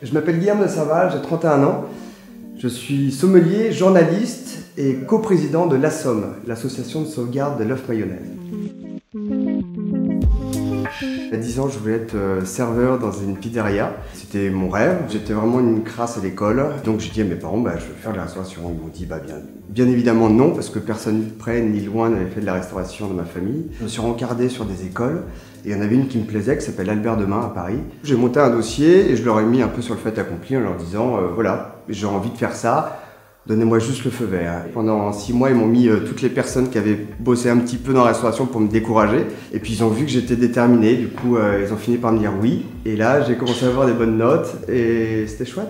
Je m'appelle Guillaume de Saval, j'ai 31 ans. Je suis sommelier, journaliste et coprésident de l'ASSOM, l'association de sauvegarde de l'œuf mayonnaise. À 10 ans, je voulais être serveur dans une pizzeria. C'était mon rêve. J'étais vraiment une crasse à l'école. Donc j'ai dit à mes parents, je veux faire de la restauration. Ils m'ont dit, bien évidemment non, parce que personne près ni loin n'avait fait de la restauration dans ma famille. Je me suis rencardé sur des écoles. Et il y en avait une qui me plaisait, qui s'appelle Albert Demain à Paris. J'ai monté un dossier et je leur ai mis un peu sur le fait accompli en leur disant, voilà, j'ai envie de faire ça. Donnez-moi juste le feu vert. Pendant 6 mois, ils m'ont mis toutes les personnes qui avaient bossé un petit peu dans la restauration pour me décourager. Et puis ils ont vu que j'étais déterminé, du coup ils ont fini par me dire oui. Et là, j'ai commencé à avoir des bonnes notes et c'était chouette.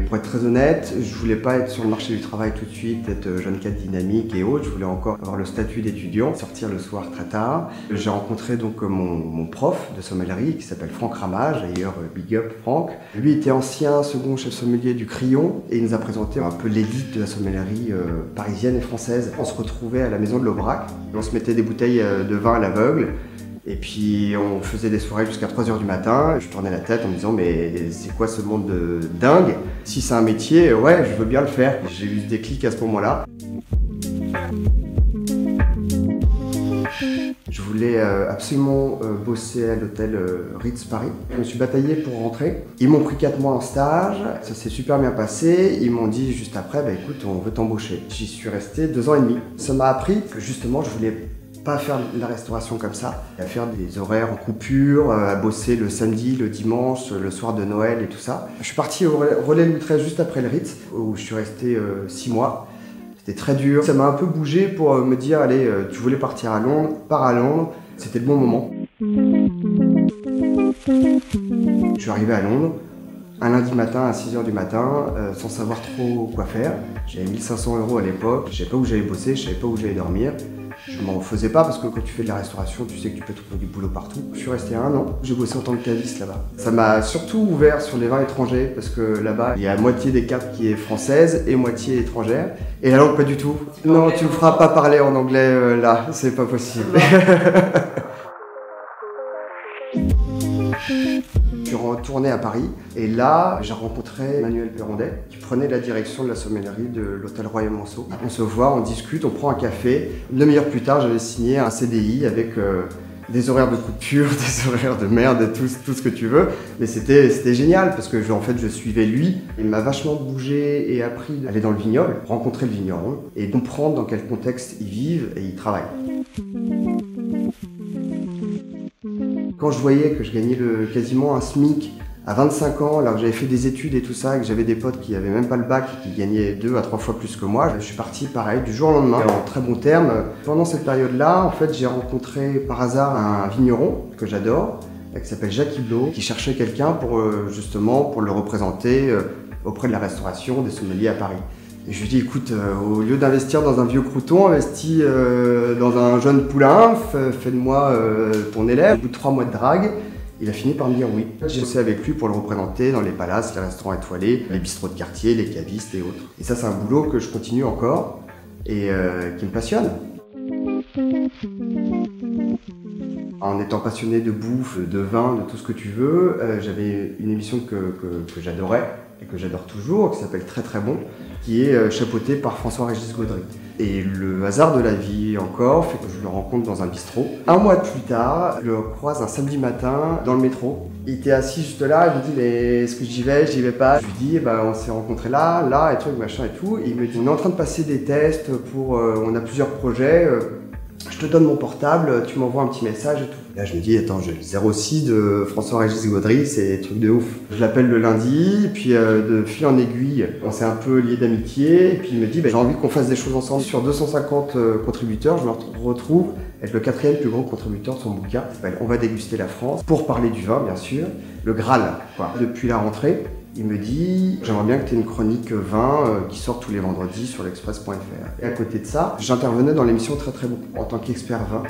Pour être très honnête, je voulais pas être sur le marché du travail tout de suite, être jeune cadre dynamique et autres. Je voulais encore avoir le statut d'étudiant, sortir le soir très tard. J'ai rencontré donc mon prof de sommellerie qui s'appelle Franck Ramage, d'ailleurs big up Franck. Lui était ancien second chef sommelier du Crillon et il nous a présenté un peu l'élite de la sommellerie parisienne et française. On se retrouvait à la maison de l'Aubrac, on se mettait des bouteilles de vin à l'aveugle. Et puis on faisait des soirées jusqu'à 3 h du matin. Je tournais la tête en me disant mais c'est quoi ce monde de dingue? Si c'est un métier, ouais, je veux bien le faire. J'ai eu ce déclic à ce moment-là. Je voulais absolument bosser à l'hôtel Ritz Paris. Je me suis bataillé pour rentrer. Ils m'ont pris 4 mois en stage, ça s'est super bien passé. Ils m'ont dit juste après, écoute, on veut t'embaucher. J'y suis resté 2 ans et demi. Ça m'a appris que justement, je voulais pas faire de la restauration comme ça, à faire des horaires en coupure, à bosser le samedi, le dimanche, le soir de Noël et tout ça. Je suis parti au Relais Louis XIII juste après le Ritz, où je suis resté 6 mois. C'était très dur. Ça m'a un peu bougé pour me dire, allez, tu voulais partir à Londres, pars à Londres. C'était le bon moment. Je suis arrivé à Londres, un lundi matin à 6 h du matin, sans savoir trop quoi faire. J'avais 1 500 € à l'époque, je savais pas où j'allais bosser, je savais pas où j'allais dormir. Je m'en faisais pas parce que quand tu fais de la restauration, tu sais que tu peux trouver du boulot partout. Je suis resté 1 an, j'ai bossé en tant que caviste là-bas. Ça m'a surtout ouvert sur les vins étrangers parce que là-bas, il y a moitié des cartes qui est française et moitié étrangère. Et la langue, pas du tout. Non, tu me feras pas parler en anglais là, c'est pas possible. Je suis retourné à Paris et là, j'ai rencontré Manuel Perrondet qui prenait la direction de la sommellerie de l'hôtel Royal Monceau. On se voit, on discute, on prend un café. Une demi-heure plus tard, j'avais signé un CDI avec des horaires de coupure, des horaires de merde et tout ce que tu veux. Mais c'était génial parce que en fait, je suivais lui. Il m'a vachement bougé et appris d'aller dans le vignoble, rencontrer le vigneron et comprendre dans quel contexte ils vivent et ils travaillent. Quand je voyais que je gagnais quasiment un SMIC à 25 ans, alors que j'avais fait des études et tout ça, et que j'avais des potes qui n'avaient même pas le bac et qui gagnaient 2 à 3 fois plus que moi, je suis parti pareil du jour au lendemain, en très bons termes. Pendant cette période-là, en fait, j'ai rencontré par hasard un vigneron que j'adore, qui s'appelle Jacques Hiblot, qui cherchait quelqu'un pour justement pour le représenter auprès de la restauration des sommeliers à Paris. Et je lui ai dit, écoute, au lieu d'investir dans un vieux crouton, investis dans un jeune poulain, fais de moi ton élève. Au bout de 3 mois de drague, il a fini par me dire oui. J'ai bossé avec lui pour le représenter dans les palaces, les restaurants étoilés, les bistrots de quartier, les cavistes et autres. Et ça, c'est un boulot que je continue encore et qui me passionne. En étant passionné de bouffe, de vin, de tout ce que tu veux, j'avais une émission que j'adorais et que j'adore toujours, qui s'appelle Très Très Bon, qui est chapeautée par François-Régis Gaudry. Et le hasard de la vie encore fait que je le rencontre dans un bistrot. 1 mois plus tard, je le croise un samedi matin dans le métro. Il était assis juste là, il me dit mais est-ce que j'y vais pas. Je lui dis on s'est rencontrés là, et truc, machin et tout. Et il me dit on est en train de passer des tests pour, on a plusieurs projets. Je te donne mon portable, tu m'envoies un petit message et tout. Là, je me dis, attends, j'ai le 06 de François-Régis Gaudry, c'est un truc de ouf. Je l'appelle le lundi, et puis de fil en aiguille, on s'est un peu liés d'amitié, et puis il me dit, j'ai envie qu'on fasse des choses ensemble. Sur 250 contributeurs, je me retrouve être le 4e plus grand contributeur de son bouquin, qui s'appelle On va déguster la France, pour parler du vin, bien sûr, le Graal, quoi. Depuis la rentrée, il me dit, j'aimerais bien que tu aies une chronique vin qui sort tous les vendredis sur l'express.fr. Et à côté de ça, j'intervenais dans l'émission Très Très Bon, en tant qu'expert vin.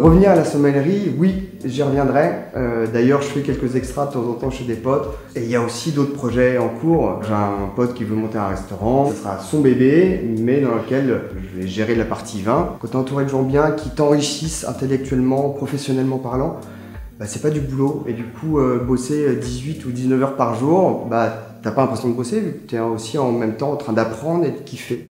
Revenir à la sommellerie, oui, j'y reviendrai. D'ailleurs, je fais quelques extras de temps en temps chez des potes. Et il y a aussi d'autres projets en cours. J'ai un pote qui veut monter un restaurant. Ce sera son bébé, mais dans lequel je vais gérer la partie vin. Quand tu es entouré de gens bien qui t'enrichissent intellectuellement, professionnellement parlant, bah, c'est pas du boulot. Et du coup, bosser 18 ou 19 heures par jour, bah, t'as pas l'impression de bosser vu que tu es aussi en même temps en train d'apprendre et de kiffer.